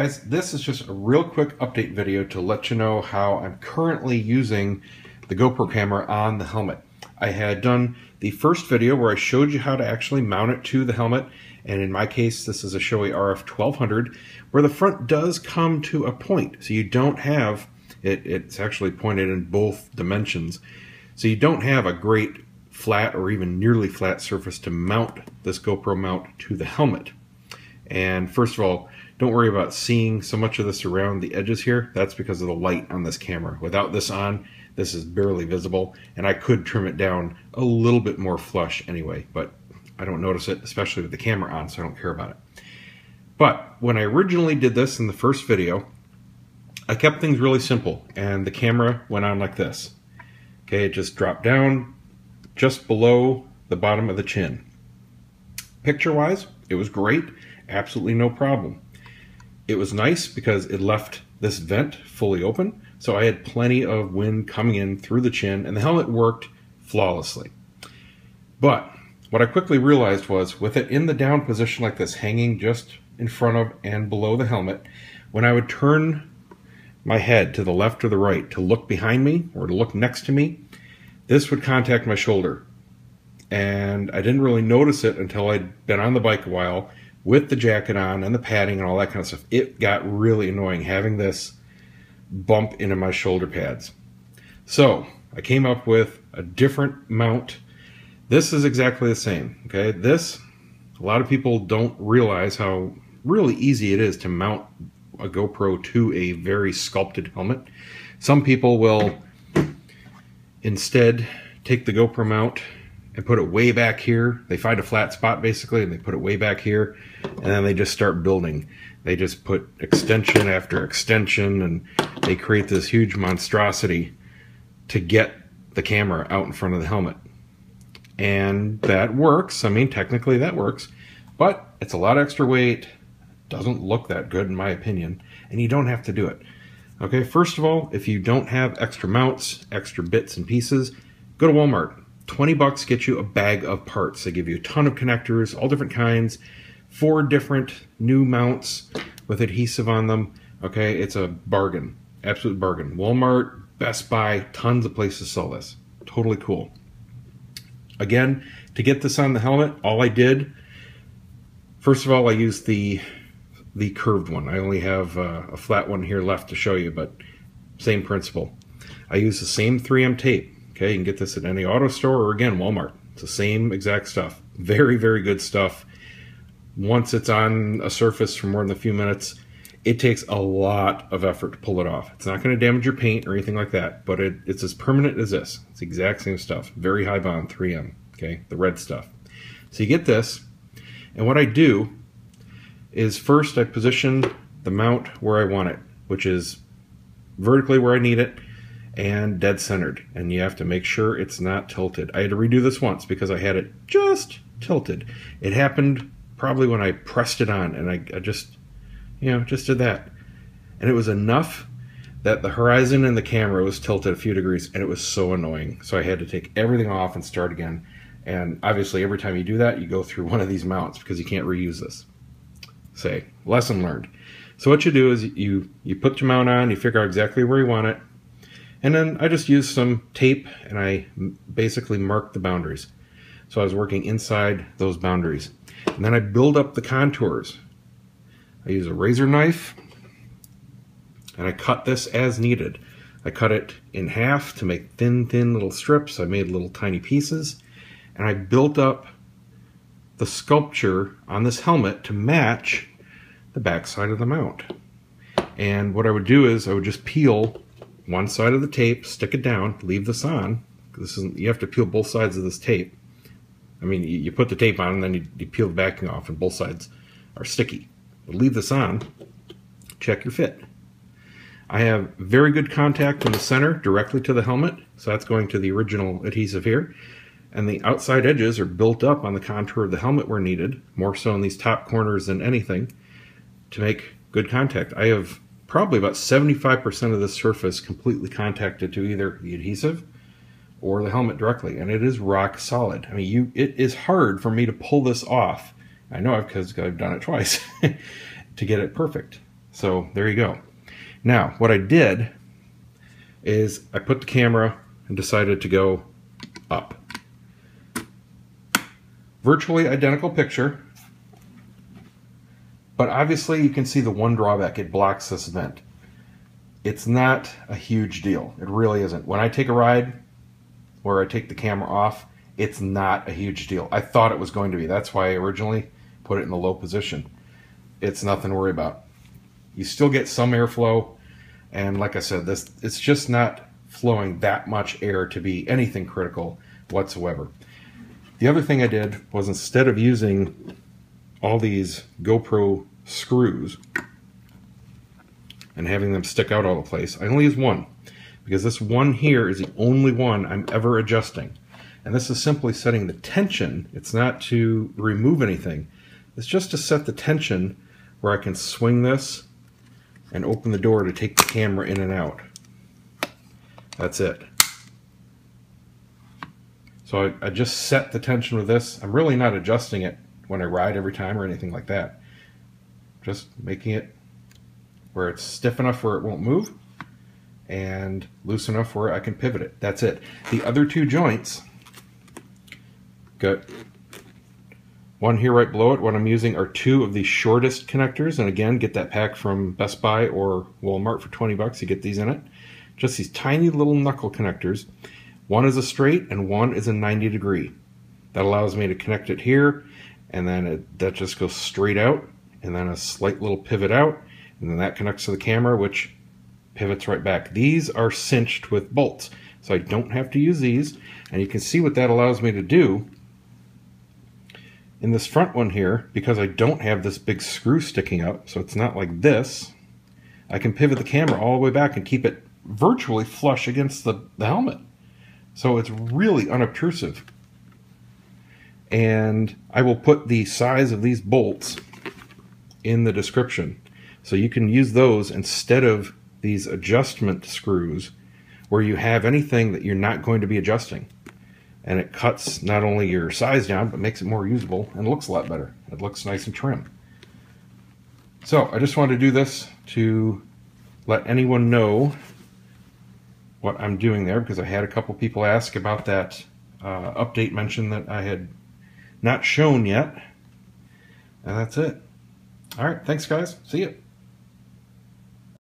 guys, this is just a real quick update video to let you know how I'm currently using the GoPro camera on the helmet. I had done the first video where I showed you how to actually mount it to the helmet, and in my case this is a Shoei RF 1200 where the front does come to a point, so you don't have it's actually pointed in both dimensions, so you don't have a great flat or even nearly flat surface to mount this GoPro mount to the helmet. And first of all, don't worry about seeing so much of this around the edges here. That's because of the light on this camera. Without this on, this is barely visible, and I could trim it down a little bit more flush anyway, but I don't notice it, especially with the camera on, so I don't care about it. But when I originally did this in the first video, I kept things really simple, and the camera went on like this. Okay, it just dropped down just below the bottom of the chin. Picture-wise, it was great. Absolutely no problem. It was nice because it left this vent fully open, so I had plenty of wind coming in through the chin, and the helmet worked flawlessly. But what I quickly realized was, with it in the down position like this, hanging just in front of and below the helmet, when I would turn my head to the left or the right to look behind me or to look next to me, this would contact my shoulder. And I didn't really notice it until I'd been on the bike a while, with the jacket on and the padding and all that kind of stuff. It got really annoying having this bump into my shoulder pads. So I came up with a different mount. This is exactly the same. Okay, this, a lot of people don't realize how really easy it is to mount a GoPro to a very sculpted helmet. Some people will instead take the GoPro mount and put it way back here. They find a flat spot basically, and they put it way back here, and then they just start building. They just put extension after extension, and they create this huge monstrosity to get the camera out in front of the helmet. And that works. I mean, technically that works, but it's a lot of extra weight. Doesn't look that good in my opinion, and you don't have to do it. Okay, first of all, if you don't have extra mounts, extra bits and pieces, go to Walmart. 20 bucks gets you a bag of parts. They give you a ton of connectors, all different kinds, 4 different new mounts with adhesive on them. Okay, it's a bargain, absolute bargain. Walmart, Best Buy, tons of places sell this. Totally cool. Again, to get this on the helmet, all I did, first of all, I used the curved one. I only have a flat one here left to show you, but same principle. I use the same 3M tape. Okay, you can get this at any auto store or, again, Walmart. It's the same exact stuff. Very, very good stuff. Once it's on a surface for more than a few minutes, it takes a lot of effort to pull it off. It's not going to damage your paint or anything like that, but it's as permanent as this. It's the exact same stuff. Very high bond, 3M, okay, the red stuff. So you get this, and what I do is first I position the mount where I want it, which is vertically where I need it, and dead centered, and you have to make sure it's not tilted. I had to redo this once because I had it just tilted. It happened probably when I pressed it on, and I just, just did that, and it was enough that the horizon in the camera was tilted a few degrees, and it was so annoying. So I had to take everything off and start again. And obviously every time you do that, you go through one of these mounts because you can't reuse this. Say, lesson learned. So what you do is you put your mount on, you figure out exactly where you want it, and then I just used some tape and I basically marked the boundaries. So I was working inside those boundaries. And then I build up the contours. I use a razor knife and I cut this as needed. I cut it in half to make thin little strips. I made little tiny pieces, and I built up the sculpture on this helmet to match the back side of the mount. And what I would do is I would just peel one side of the tape, stick it down, leave this on. You have to peel both sides of this tape. I mean, you put the tape on and then you peel the backing off, and both sides are sticky. But leave this on, check your fit. I have very good contact in the center directly to the helmet, so that's going to the original adhesive here. And the outside edges are built up on the contour of the helmet where needed, more so in these top corners than anything, to make good contact. I have probably about 75% of this surface completely contacted to either the adhesive or the helmet directly, and it is rock solid. I mean, it is hard for me to pull this off. I know because I've done it twice to get it perfect. So there you go. Now, what I did is I put the camera and decided to go up. Virtually identical picture, but obviously you can see the one drawback: it blocks this vent. It's not a huge deal. It really isn't. When I take a ride where I take the camera off, it's not a huge deal. I thought it was going to be. That's why I originally put it in the low position. It's nothing to worry about. You still get some airflow, and like I said, it's just not flowing that much air to be anything critical whatsoever. The other thing I did was, instead of using all these GoPro screws and having them stick out all the place, I only use one, because this one here is the only one I'm ever adjusting. And this is simply setting the tension. It's not to remove anything. It's just to set the tension where I can swing this and open the door to take the camera in and out. That's it. So I just set the tension with this. I'm really not adjusting it when I ride every time or anything like that. Just making it where it's stiff enough where it won't move and loose enough where I can pivot it. That's it. The other two joints, got one here right below it. What I'm using are two of the shortest connectors, and again, get that pack from Best Buy or Walmart for 20 bucks. You get these in it. Just these tiny little knuckle connectors. One is a straight and one is a 90 degree. That allows me to connect it here, and then that just goes straight out, and then a slight little pivot out, and then that connects to the camera, which pivots right back. These are cinched with bolts, so I don't have to use these, and you can see what that allows me to do. In this front one here, because I don't have this big screw sticking up, so it's not like this, I can pivot the camera all the way back and keep it virtually flush against the helmet. So it's really unobtrusive. And I will put the size of these bolts in the description, so you can use those instead of these adjustment screws where you have anything that you're not going to be adjusting. And it cuts not only your size down, but makes it more usable and looks a lot better. It looks nice and trim. So I just wanted to do this to let anyone know what I'm doing there, because I had a couple people ask about that update mention that I had not shown yet. And that's it. All right, thanks guys. See you.